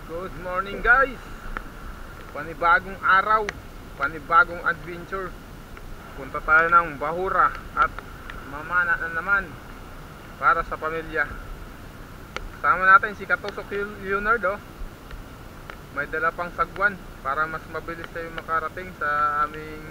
Good morning guys. Panibagong araw, panibagong adventure. Punta tayo ng Bahura at mamana na naman para sa pamilya. Kasama natin si Katusok Leonard. May dala pang sagwan para mas mabilis tayo makarating sa aming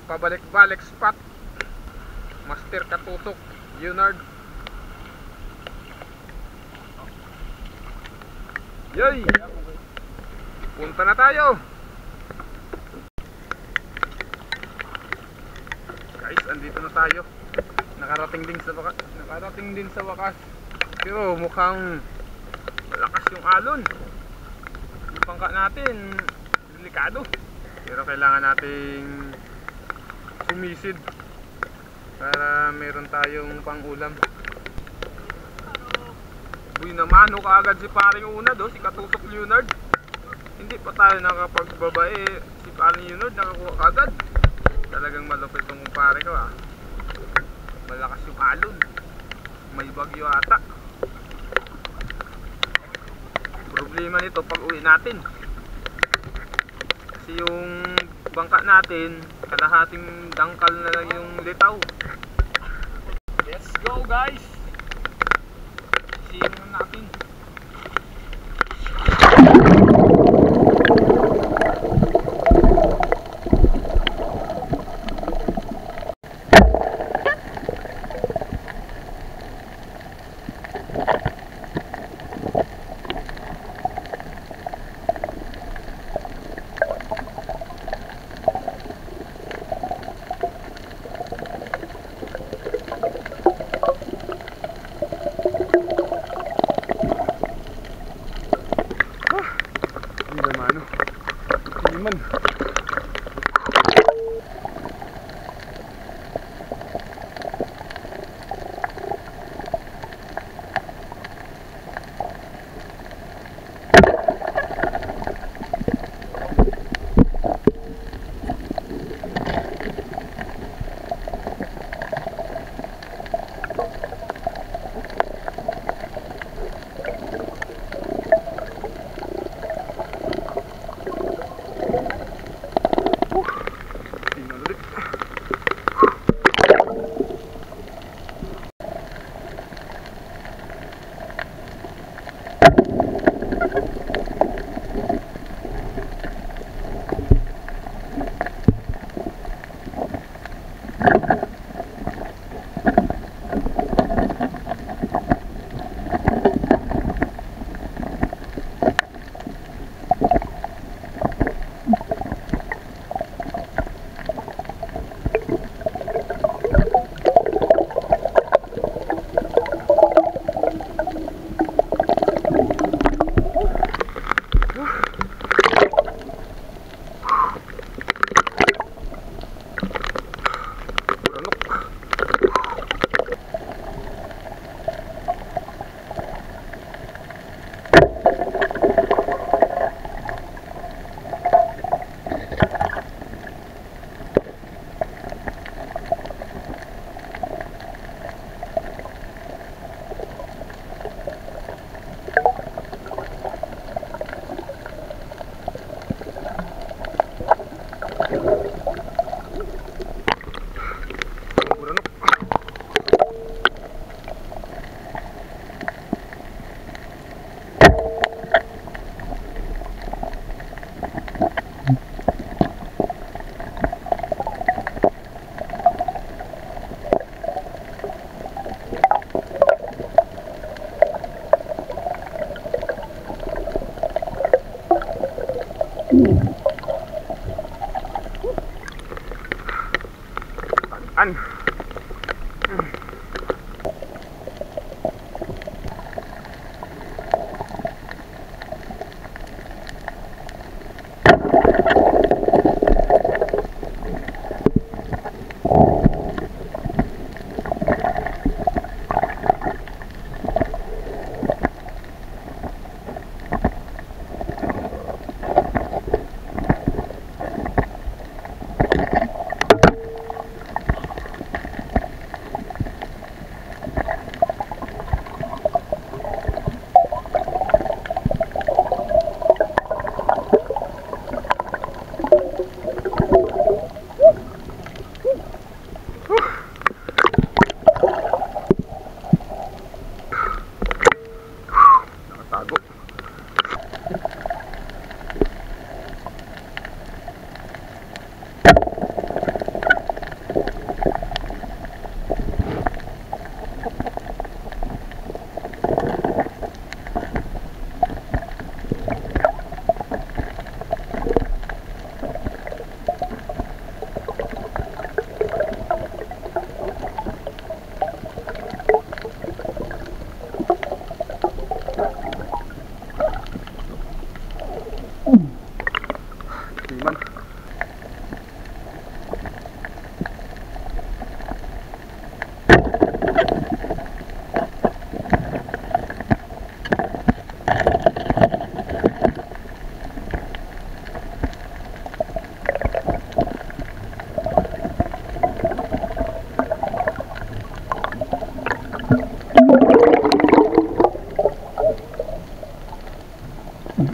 pabalik-balik spot. Master Katusok Leonard. Yay! Punta na tayo. Guys, andito na tayo. Nakarating din sa wakas. Pero mukhang malakas yung alon. Yung bangka natin delikado. Pero kailangan nating sumisid para meron tayong pang-ulam. Uy naman, kaagad si paring Unad, si Katusok Leonard. Hindi pa tayo nakapagbabae. Si paring Leonard nakakuha kaagad. Talagang malupit itong kumpare ko. Malakas yung alon. May bagyo ata. Problema nito pag uwi natin. Kasi yung bangka natin, kalahating dangkal na lang yung litaw. Let's go guys! Sino natin? Lipat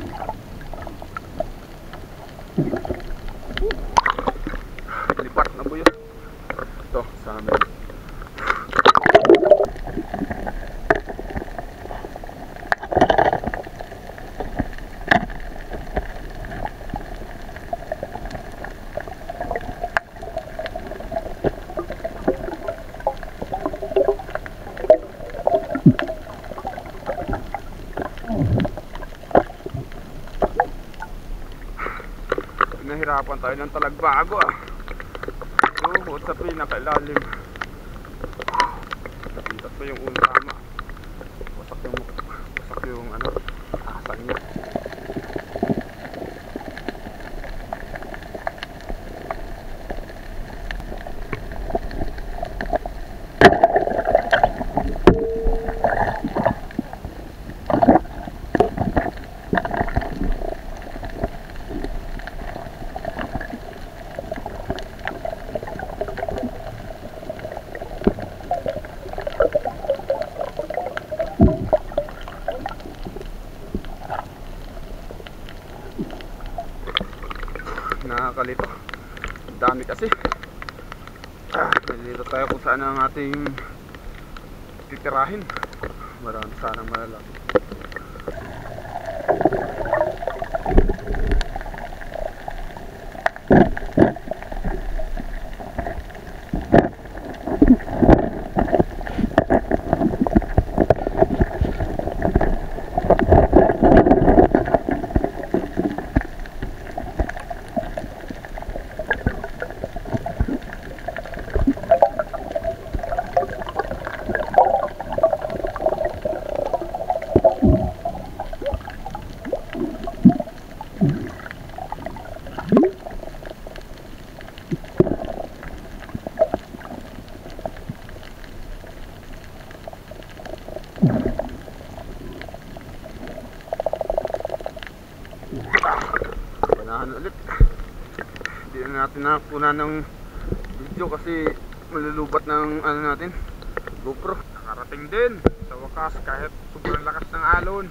na po yun. Ito sa amin. Nahirapan tayo ng talagbago ah. Buhot sa pinakailalim. Napitas pa yung unang tama. Wasak yung ano, asan niya. Nakakalito. Dami kasi. Nalilito tayo kung saan ang ating titirahin. Marami sanang malalaki. Panahan ulit. Hindi na natin nakunan ng video kasi malulubat ng ano natin, GoPro. Nakarating din sa wakas kahit sobrang lakas ng alon.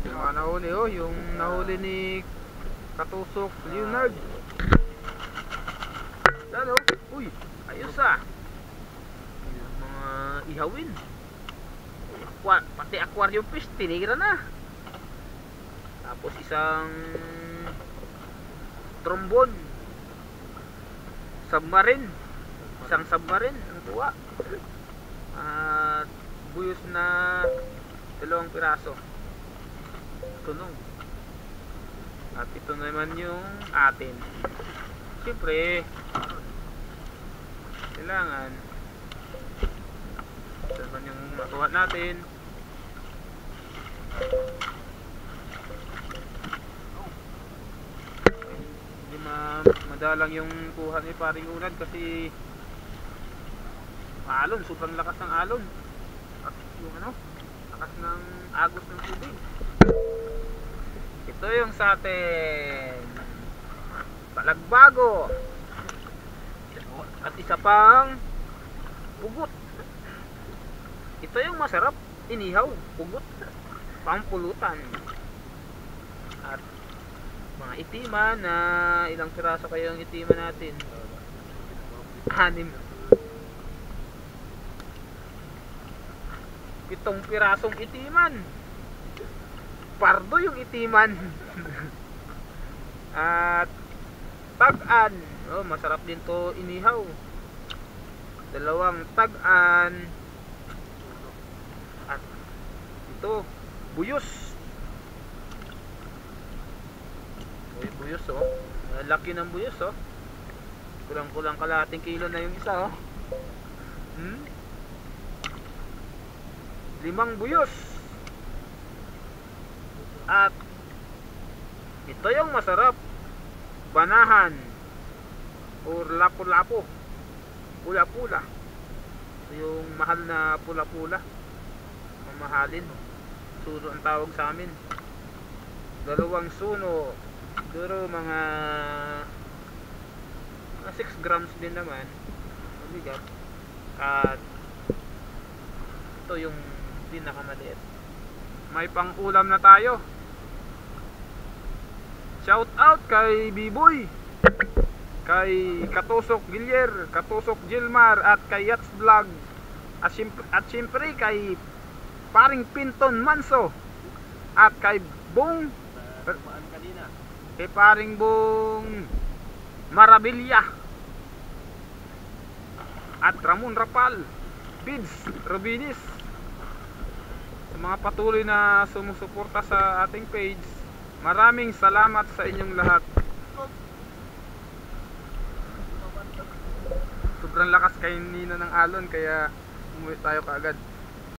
Yung mga nahuli oh, yung nahuli ni Katusok Leonard. Yan oh, uy, ayos ah. Yung mga ihawin. Pati aquarium fish, tinigira na. Tapos isang trombone. Submarine. Isang submarine, ang tuwa. At buyos na 2 piraso. Tunog. At ito naman yung atin. Siyempre kailangan ito naman yung matuwa natin. Hindi madalang yung kuha ni Paring Unad kasi alon, sobrang lakas ng alon. At yung ano, lakas ng agos ng tubig. Ito yung sa atin talagbago. At isa pang pugot. Ito yung masarap inihaw, pugot, pampulutan. At mga itiman na ilang piraso kayo ang itiman natin? 6. 7 pirasong itiman. Pardo yung itiman. At tag-an. Oh, masarap din to inihaw. 2 tag-an. At ito, buyos. Buyos oh. Laki ng buyos oh. Kulang-kulang kalahating kilo na yung isa oh. 5 buyos. At ito yung masarap, banahan or lapu-lapu, pula-pula. Ito yung mahal na pula-pula, mamahalin. Suno ang tawag sa amin. 2 suno, siguro mga 6 grams din naman mabigat. At ito yung pinakamaliit, may pang-ulam na tayo. Shout out kay Biboy, kay Katusok Gilyer, Katusok Gilmar, at kay Yats Vlog, at syempre kay paring Pinton Manso, at kay Bong, kay paring Bong Marabilia, at Ramon Rapal, Bids Rubinis, sa mga patuloy na sumusuporta sa ating page. Maraming salamat sa inyong lahat. Sobrang lakas kayo nina ng alon kaya umuwi tayo kaagad.